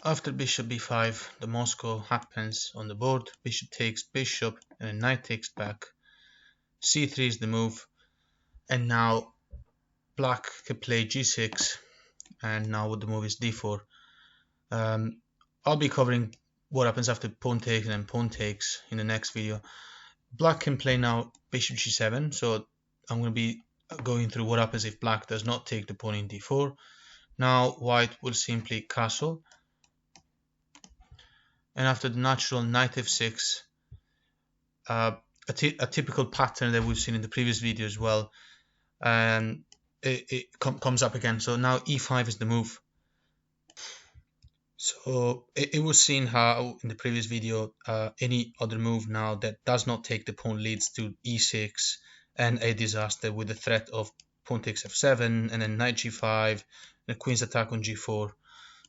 After bishop b5, the Moscow happens on the board. Bishop takes bishop, and then knight takes back. c3 is the move, and now black can play g6, and now the move is d4. I'll be covering what happens after pawn takes and then pawn takes in the next video. Black can play now bishop g7, so I'm going to be going through what happens if black does not take the pawn in d4. Now white will simply castle, and after the natural knight f6, a typical pattern that we've seen in the previous video as well, and it comes up again. So now e5 is the move. So it was seen how in the previous video any other move now that does not take the pawn leads to e6 and a disaster with the threat of pawn takes f7 and then knight g5 and a queen's attack on g4.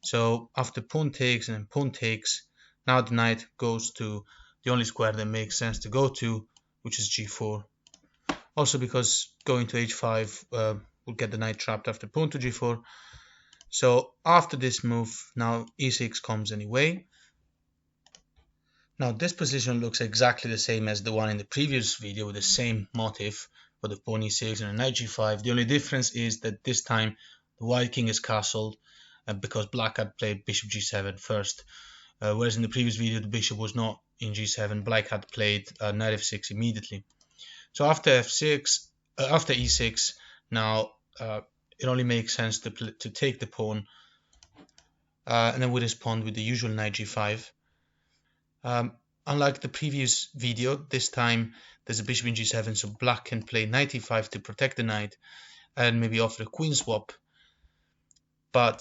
So after pawn takes and then pawn takes, now the knight goes to the only square that makes sense to go to, which is g4. Also because going to h5 will get the knight trapped after pawn to g4. So after this move, now e6 comes anyway. Now this position looks exactly the same as the one in the previous video with the same motif for the pawn e6 and a knight g5. The only difference is that this time the white king is castled because black had played bishop g7 first. Whereas in the previous video the bishop was not in g7, black had played knight f6 immediately. So after e6, now it only makes sense to take the pawn, and then we respond with the usual knight g5. Unlike the previous video, this time there's a bishop in g7, so black can play knight e5 to protect the knight and maybe offer a queen swap. But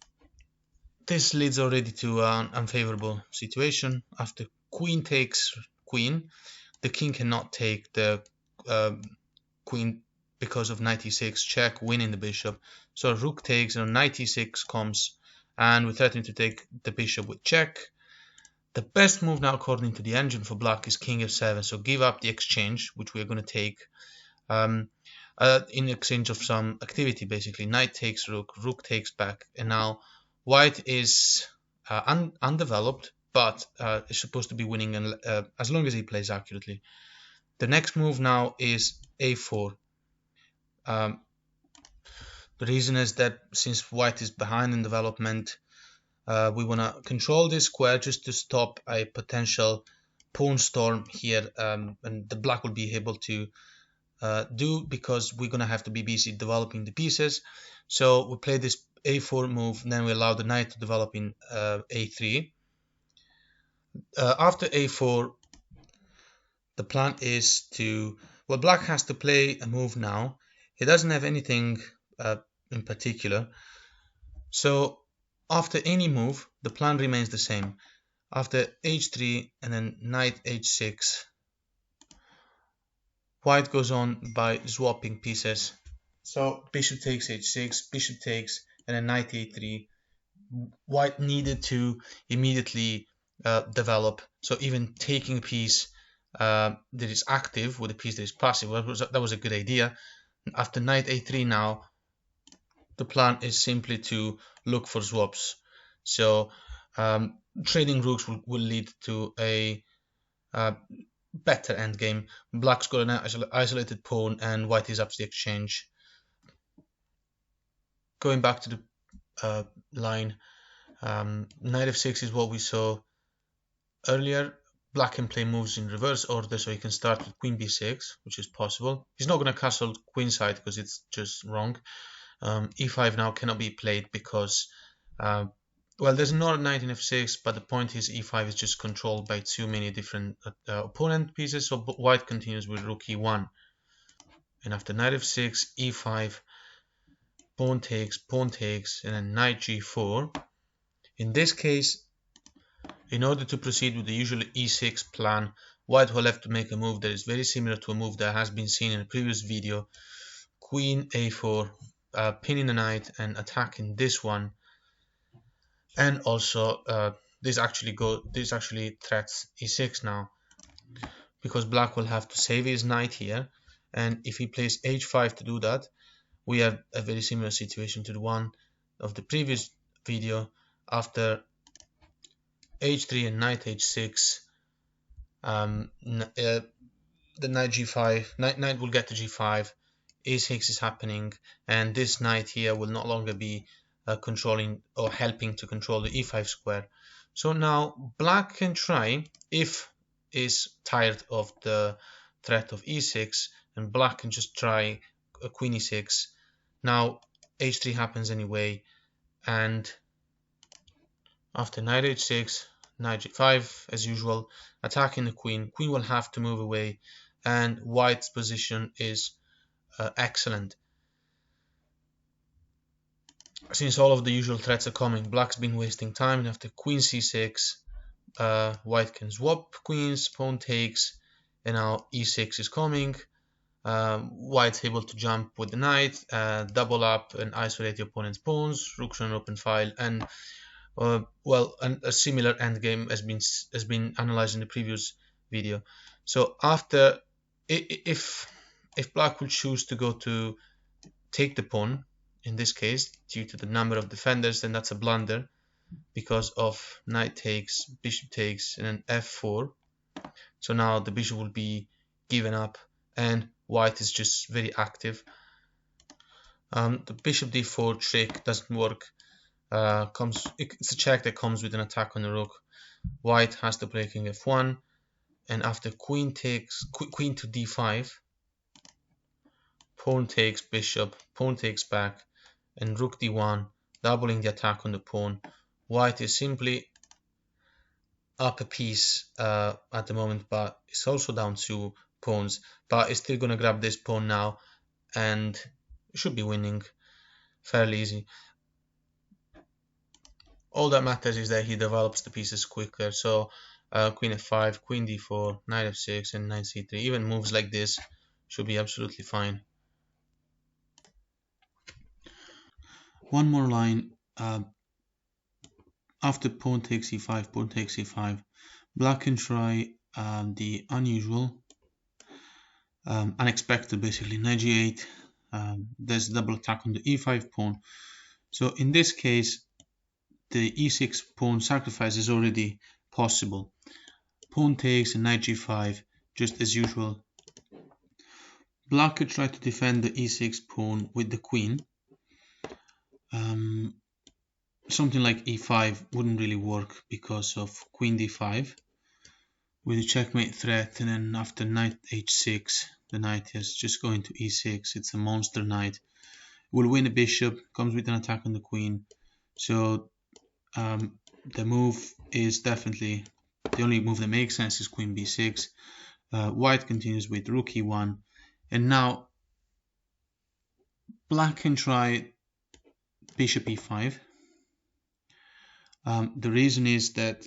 this leads already to an unfavorable situation. After queen takes queen, the king cannot take the queen because of knight e6 check, winning the bishop. So rook takes, and knight e6 comes, and we threaten to take the bishop with check. The best move now according to the engine for black is king f7, so give up the exchange, which we're going to take in exchange of some activity. Basically knight takes rook, rook takes back, and now white is undeveloped, but is supposed to be winning as long as he plays accurately. The next move now is a4. The reason is that since white is behind in development, we want to control this square just to stop a potential pawn storm here, and the black will be able to do, because we're going to have to be busy developing the pieces. So we play this a4 move, and then we allow the knight to develop in a3. After a4, the plan is to, well, black has to play a move now. He doesn't have anything in particular. So after any move, the plan remains the same. After h3 and then knight h6, white goes on by swapping pieces. So bishop takes h6, bishop takes, and then knight a3. White needed to immediately develop. So even taking a piece that is active with a piece that is passive, that was a good idea. After knight a3 now, the plan is simply to look for swaps. So trading rooks will lead to a better endgame. Black's got an isolated pawn and white is up to the exchange. Going back to the line, knight f6 is what we saw earlier. Black can play moves in reverse order, so he can start with queen b6, which is possible. He's not going to castle queenside because it's just wrong. e5 now cannot be played because, well, there's not a knight in f6, but the point is e5 is just controlled by too many different opponent pieces, so white continues with rook e1. And after knight f6, e5, pawn takes, and then knight g4. In this case, in order to proceed with the usual e6 plan, white will have to make a move that is very similar to a move that has been seen in a previous video. Queen a4, pinning the knight and attacking this one. And also this actually threats e6 now, because black will have to save his knight here, and if he plays h5 to do that, we have a very similar situation to the one of the previous video. After h3 and knight h6. The knight g5, knight will get to g5, a6 is happening, and this knight here will no longer be controlling or helping to control the e5 square. So now black can try, if is tired of the threat of e6, and black can just try queen e6. Now h3 happens anyway, and after knight h6, knight g5 as usual, attacking the queen. Queen will have to move away, and white's position is excellent. Since all of the usual threats are coming, black's been wasting time, and after queen c6, white can swap queens, pawn takes, and now e6 is coming. White's able to jump with the knight, double up and isolate the opponent's pawns, rook's on an open file, and a similar endgame has been analyzed in the previous video. So after, if black will choose to go to take the pawn, in this case due to the number of defenders, then that's a blunder because of knight takes, bishop takes, and then f4. So now the bishop will be given up, and white is just very active. The bishop d4 trick doesn't work. It's a check that comes with an attack on the rook. White has to play king f1, and after queen takes, queen to d5, pawn takes bishop, pawn takes back, and rook d1, doubling the attack on the pawn. White is simply up a piece at the moment, but it's also down 2 pawns, but it's still going to grab this pawn now, and should be winning fairly easy. All that matters is that he develops the pieces quicker. So queen f5, queen d4, knight f6, and knight c3. Even moves like this should be absolutely fine. One more line. After pawn takes e5, pawn takes e5, black can try the unusual, unexpected basically, knight g8. There's a double attack on the e5 pawn. So in this case, the e6 pawn sacrifice is already possible. Pawn takes and knight g5, just as usual. Black could try to defend the e6 pawn with the queen. Something like e5 wouldn't really work because of queen d5 with a checkmate threat, and then after knight h6, the knight is just going to e6. It's a monster knight. Will win a bishop, comes with an attack on the queen. So the move is definitely, the only move that makes sense is queen b6. White continues with rook e1, and now black can try bishop e5. The reason is that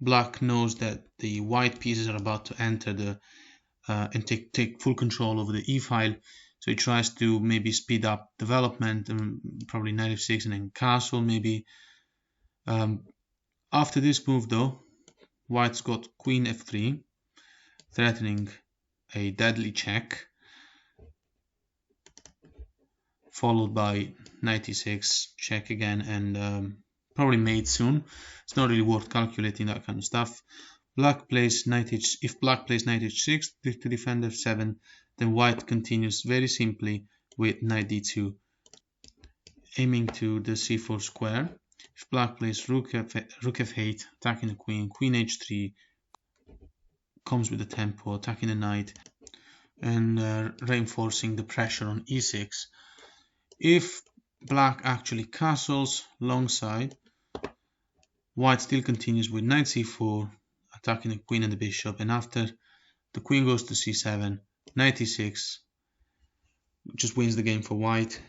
black knows that the white pieces are about to enter the and take full control over the e-file, so he tries to maybe speed up development, and probably knight f6 and then castle maybe. After this move though, white's got queen f3, threatening a deadly check, followed by knight e6, check again, and probably mate soon. It's not really worth calculating that kind of stuff. Black plays knight h. If black plays knight h6 to defend f7, then white continues very simply with knight d2, aiming to the c4 square. If black plays rook f8, attacking the queen, queen h3 comes with the tempo, attacking the knight, and reinforcing the pressure on e6. If black actually castles alongside, white still continues with knight c4, attacking the queen and the bishop, and after the queen goes to c7, knight e6 just wins the game for white.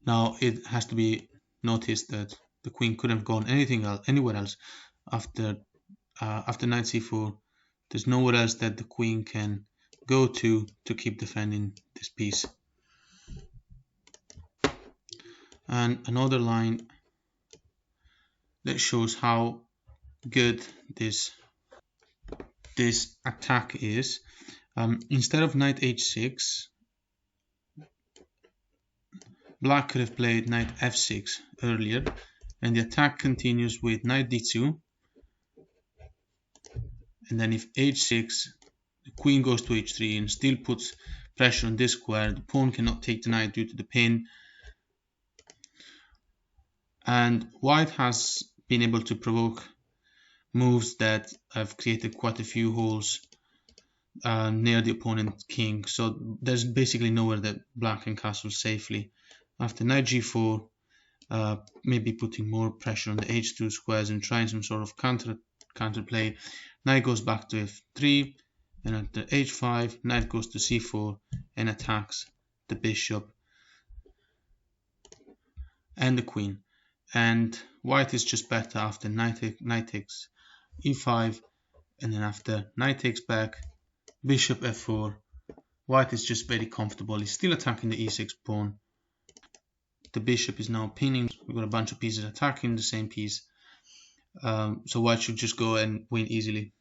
Now it has to be noticed that the queen couldn't have gone anywhere else after knight c4. There's nowhere else that the queen can go to keep defending this piece. And another line that shows how good this attack is. Instead of knight h6, black could have played knight f6 earlier, and the attack continues with knight d2, and then if h6, the queen goes to h3 and still puts pressure on this square. The pawn cannot take the knight due to the pin, and white has been able to provoke moves that have created quite a few holes near the opponent's king, so there's basically nowhere that black can castle safely. After knight g4, maybe putting more pressure on the h2 squares and trying some sort of counterplay. Knight goes back to f3, and after h5, knight goes to c4 and attacks the bishop and the queen. And white is just better after knight takes e5, and then after knight takes back, bishop f4. White is just very comfortable. He's still attacking the e6 pawn. The bishop is now pinning. We've got a bunch of pieces attacking the same piece. So white should just go and win easily.